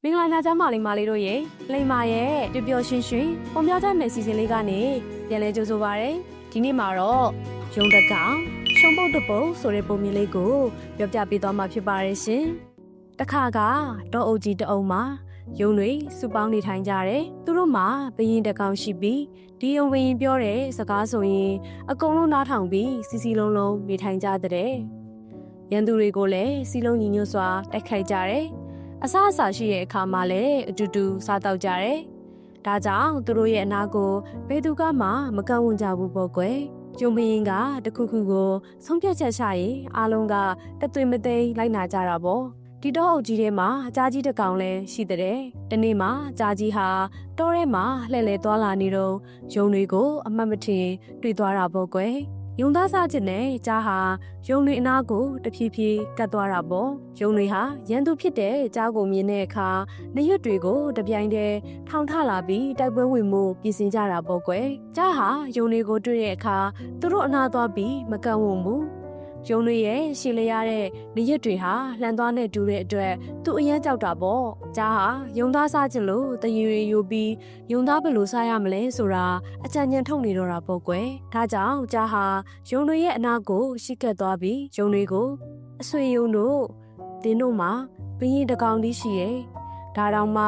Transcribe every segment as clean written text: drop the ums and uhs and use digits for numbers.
မင်္ဂလာညချမ်းပါလိမ္မာလေးတို့ရေလိမ္မာရဲ့ပျော်ပျော်ရွှင်ရွှင်ပုံပြတဲ့မယ်စီစဉ်လေးကနေပြန်လဲကြိုဆိုပါရစေဒီနေ့မှာတော့ရုံတကောင်ရှုံပုတ်တပုတ်ဆိုတဲ့ပုံမြင်လေးကိုပြောပြပေးသွားမှာဖြစ်ပါရဲ့ရှင်တခါကတောအုပ်ကြီးတအုပ်မှာရုံတွေစုပေါင်းနေထိုင်ကြတယ်သူတို့မှာဘရင်တကောင်ရှိပြီးဒီရုံဘရင်ပြောတဲ့စကားဆိုရင်အကုန်လုံးနားထောင်ပြီးစီစီလုံးလုံးနေထိုင်ကြတဲ့ရန်သူတွေကိုလည်းစီလုံးညီညွတ်စွာတိုက်ခိုက်ကြတယ်အဆအစာရှိတဲ့အခါမှာလည်းအတူတူစားတောက်ကြတယ်။ဒါကြောင့်သူတို့ရဲ့အနာကိုဘယ်သူကမှမကန့်ဝန်းကြဘူးပေါ့ကွယ်။ကျုံမင်းကတခုခုကိုဆုံးဖြတ်ချက်ချရင်အားလုံးကတသွေးမသိမ်းလိုက်နာကြတာပေါ့။ဒီတော့အုပ်ကြီးထဲမှာကြားကြီးတစ်ကောင်လည်းရှိတဲ့။တနေ့မှာကြားကြီးဟာတောထဲမှာလှည့်လည်သွားလာနေတော့ရုံတွေကိုအမှတ်မထင်တွေ့သွားတာပေါ့ကွယ်။ယုံသားစားခြင်းနဲ့ကြားဟာယုံတွေအနာကိုတဖြည်းဖြည်းကတ်သွားတာပေါ့ယုံတွေဟာရန်သူဖြစ်တဲ့ကြားကိုမြင်တဲ့အခါနှရွတ်တွေကိုတပြိုင်တည်းထောင်ထလာပြီးတိုက်ပွဲဝင်မှုပြင်ဆင်ကြတာပေါ့ကွယ်ကြားဟာယုံတွေကိုတွေ့တဲ့အခါသူတို့အနာသွားပြီးမကန့်ဝန်းဘူးယုံတွေရဲ့ရှည်လျားတဲ့နှရွတ်တွေဟာလှန်သွားနဲ့တူတဲ့အတွက်သူအရန်ကြောက်တာပေါ့ကြားဟာယုံသားစားခြင်းလို့တရီရီယိုပြီးယုံသားဘယ်လိုစားရမလဲဆိုတာအကြံဉာဏ်ထုတ်နေတော့တာပေါ့ကွယ်ဒါကြောင့်ကြားဟာယုံတွေရဲ့အနာကိုရှိကပ်သွားပြီးယုံတွေကိုအဆွေယုံတို့တင်းတို့မှာဘရင်တကောင်ကြီးရှိရဲ့ဒါတောင်မှ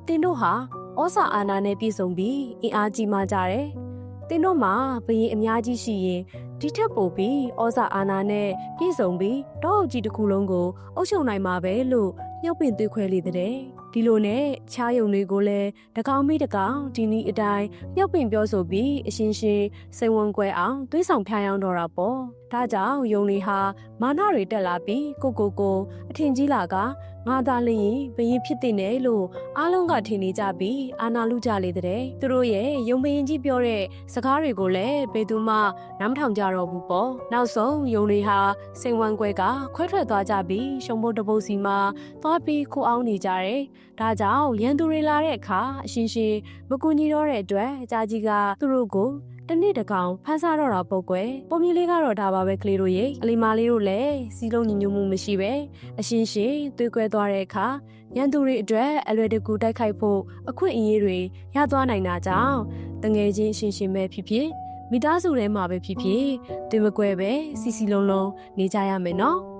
တင်းတို့ဟာဩစာအာဏာနဲ့ပြည်စုံပြီးအင်အားကြီးမှကြတယ်တင်းတို့မှာဘရင်အများကြီးရှိရင်ဒီထက်ပိုပြီးဩဇာအာဏာနဲ့ပြည်စုံပြီးတောအုပ်ကြီးတစ်ခုလုံးကိုအုပ်ချုပ်နိုင်မှာပဲလို့မြုပ်ပင်သွေးခွဲလေတဲ့ဒီလိုနဲ့ချားယုံတွေကိုလည်းတကောင်မိတကောင်ဒီနည်းအတိုင်းမြုပ်ပင်ပြောဆိုပြီးအရှင်ရှင်စိန်ဝင်ကွဲအောင်သွေးဆောင်ဖျားယောင်းတော့တာပေါ့ဒါကြောင့်ယုံတွေဟာမာနတွေတက်လာပြီးကိုအထင်ကြီးလာကငါသားလျင်ဘရင်ဖြစ်တဲ့နဲ့လို့အားလုံးကထင်နေကြပြီးအာနာလူကြလေတဲ့သူတို့ရဲ့ယုံဘရင်ကြီးပြောတဲ့စကားတွေကိုလည်းဘယ်သူမှနားမထောင်ကြတော့ဘူးပေါ့နောက်ဆုံးယုံတွေဟာစိန်ဝမ်ကွဲကခွဲထွက်သွားကြပြီးရှုံဖို့တပုတ်စီမှာသွားပြီးခိုးအောင်နေကြတယ်ဒါကြောင့်ရန်သူတွေလာတဲ့အခါအရှင်ရှင်မကူညီတော့တဲ့အတွက်အကြာကြီးကသူတို့ကိုတနေ့တကောင်ဖန်းစားတော့တာပေါ့ကွယ်ပုံမြင်လေးကတော့ဒါပါပဲကလေးတို့ရေအလီမာလေးတို့လည်းစီးလုံးညီညွတ်မှုမရှိပဲအရှင်ရှင်သွေးကွဲသွားတဲ့အခါရန်သူတွေအတွက်အလွယ်တကူတိုက်ခိုက်ဖို့အခွင့်အရေးတွေရသွားနိုင်တာကြောင့်တငယ်ချင်းအရှင်ရှင်ပဲဖြစ်ဖြစ်မိသားစုထဲမှာပဲဖြစ်ဖြစ်တွင်မကွဲပဲစီစီလုံးလုံးနေကြရမယ်နော်